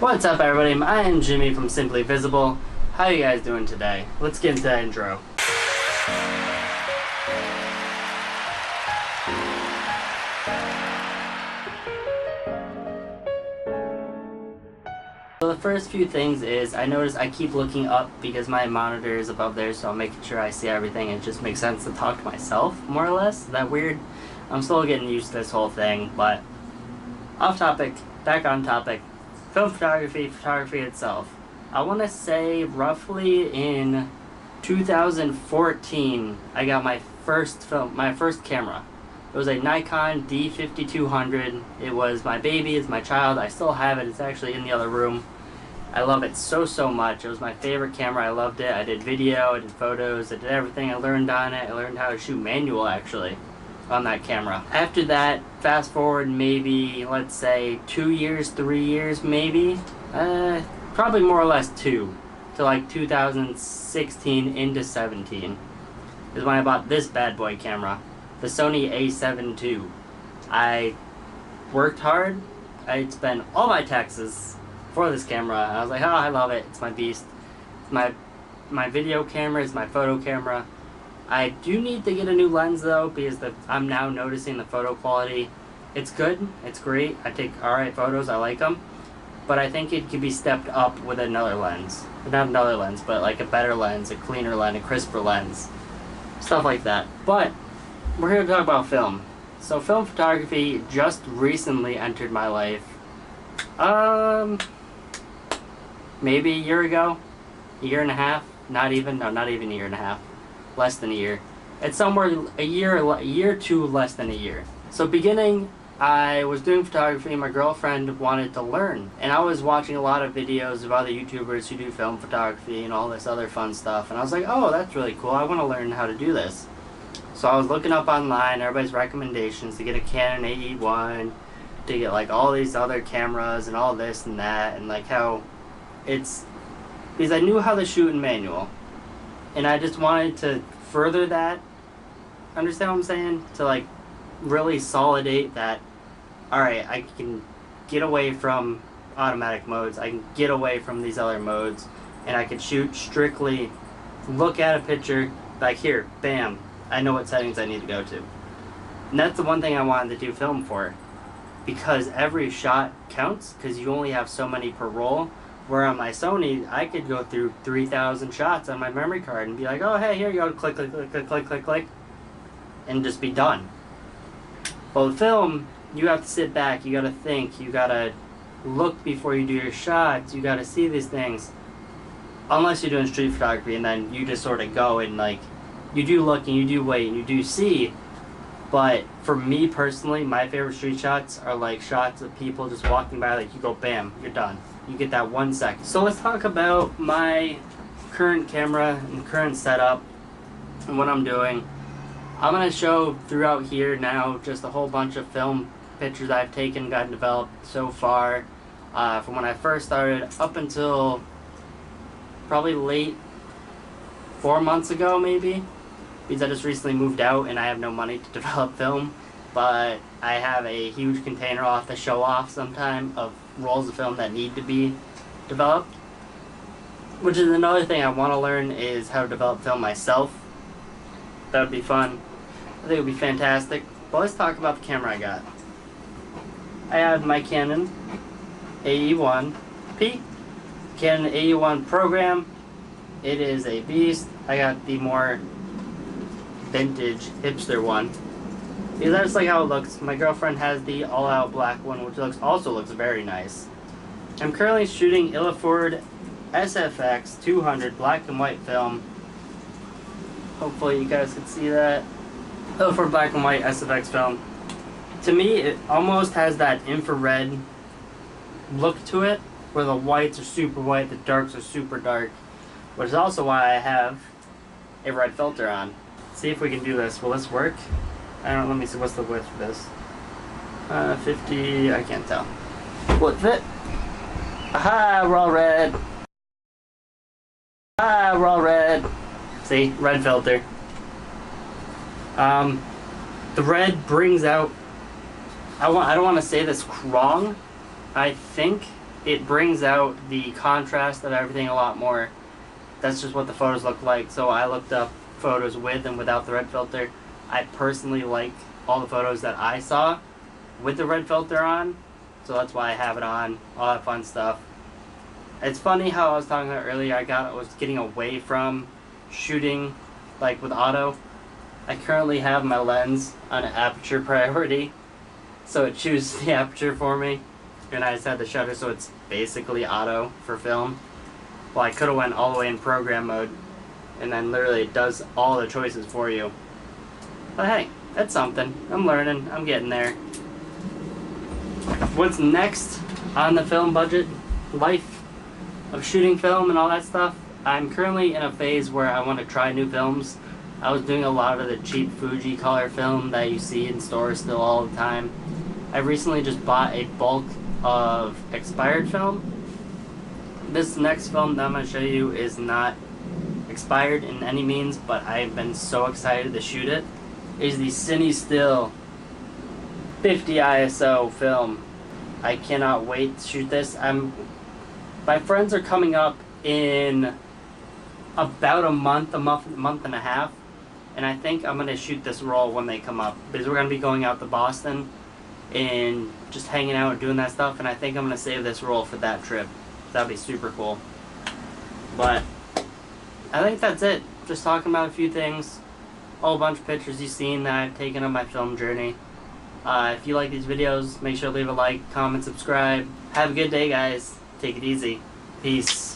What's up, everybody? I am Jimmy from SimplyVisible. How you guys doing today? Let's get into that intro. So the first few things is, I notice I keep looking up because my monitor is above there, so I'm making sure I see everything. It just makes sense to talk to myself, more or less. Is that weird? I'm still getting used to this whole thing, but off topic, back on topic. Film photography itself. I want to say roughly in 2014, I got my first camera. It was a Nikon D5200. It was my baby, it's my child. I still have it. It's actually in the other room. I love it so much. It was my favorite camera. I loved it. I did video, I did photos, I did everything. I learned on it. I learned how to shoot manual actually on that camera. After that, fast forward maybe, let's say 2 years, 3 years maybe, probably more or less 2, to like 2016 into 17 is when I bought this bad boy camera, the Sony A7ii. I worked hard. I'd spent all my taxes for this camera. I was like, oh, I love it. It's my beast. It's my video camera. It's my photo camera. I do need to get a new lens though, because I'm now noticing the photo quality. It's good, it's great, I take alright photos, I like them, but I think it could be stepped up with another lens. Not another lens, but like a better lens, a cleaner lens, a crisper lens, stuff like that. But we're here to talk about film. So film photography just recently entered my life. Maybe a year ago, a year and a half, not even a year and a half. Less than a year. It's somewhere a year to less than a year. So beginning, I was doing photography and my girlfriend wanted to learn. And I was watching a lot of videos of other YouTubers who do film photography and all this other fun stuff. And I was like, oh, that's really cool. I want to learn how to do this. So I was looking up online, everybody's recommendations to get a Canon AE, to get like all these other cameras and all this and that. And like how it's, because I knew how to shoot in manual. And I just wanted to further that, understand what I'm saying? To like really solidate that, alright, I can get away from automatic modes, I can get away from these other modes, and I can shoot strictly, look at a picture, like here, bam, I know what settings I need to go to. And that's the one thing I wanted to do film for, because every shot counts, because you only have so many per roll. Where on my Sony, I could go through 3,000 shots on my memory card and be like, oh, hey, here you go, click, click, click, click, click, click, click, and just be done. Well, with film, you have to sit back, you gotta think, you gotta look before you do your shots, you gotta see these things. Unless you're doing street photography, and then you just sort of go and like, you do look and you do wait and you do see. But for me personally, my favorite street shots are like shots of people just walking by, like you go, bam, you're done. You get that 1 second. So let's talk about my current camera and current setup and what I'm doing. I'm going to show throughout here now just a whole bunch of film pictures I've taken, gotten developed so far, from when I first started up until probably late 4 months ago maybe, because I just recently moved out and I have no money to develop film. But I have a huge container I'll have to show off sometime of rolls of film that need to be developed. Which is another thing I want to learn, is how to develop film myself. That would be fun. I think it would be fantastic. But let's talk about the camera I got. I have my Canon AE Canon AE program. It is a beast. I got the more vintage hipster one, because I just like how it looks. My girlfriend has the all-out black one, which also looks very nice. I'm currently shooting Ilford SFX 200 black and white film. Hopefully you guys can see that. Ilford black and white SFX film. To me, it almost has that infrared look to it, where the whites are super white, the darks are super dark, which is also why I have a red filter on. See if we can do this. Will this work? Let me see, what's the width of this? 50, I can't tell. Will it fit? Aha, we're all red. Ah, we're all red. See, red filter. The red brings out, I don't want to say this wrong, I think it brings out the contrast of everything a lot more. That's just what the photos look like. So I looked up photos with and without the red filter. I personally like all the photos that I saw with the red filter on, so that's why I have it on, all that fun stuff. It's funny how I was talking about earlier, I was getting away from shooting like with auto. I currently have my lens on aperture priority, so it chooses the aperture for me, and I just had the shutter, so it's basically auto for film. Well, I could have went all the way in program mode, and then literally it does all the choices for you. But hey, that's something. I'm learning. I'm getting there. What's next on the film budget life of shooting film and all that stuff? I'm currently in a phase where I want to try new films. I was doing a lot of the cheap Fuji color film that you see in stores still all the time. I recently just bought a bulk of expired film. This next film that I'm going to show you is not expired in any means, but I've been so excited to shoot it. It is the Cine Still 50 ISO film. I cannot wait to shoot this. My friends are coming up in about a month and a half, and I think I'm going to shoot this roll when they come up, because we're going to be going out to Boston and just hanging out and doing that stuff, and I think I'm going to save this roll for that trip. That'd be super cool. But I think that's it. Just talking about a few things, a whole bunch of pictures you've seen that I've taken on my film journey. If you like these videos, make sure to leave a like, comment, subscribe. Have a good day, guys. Take it easy. Peace.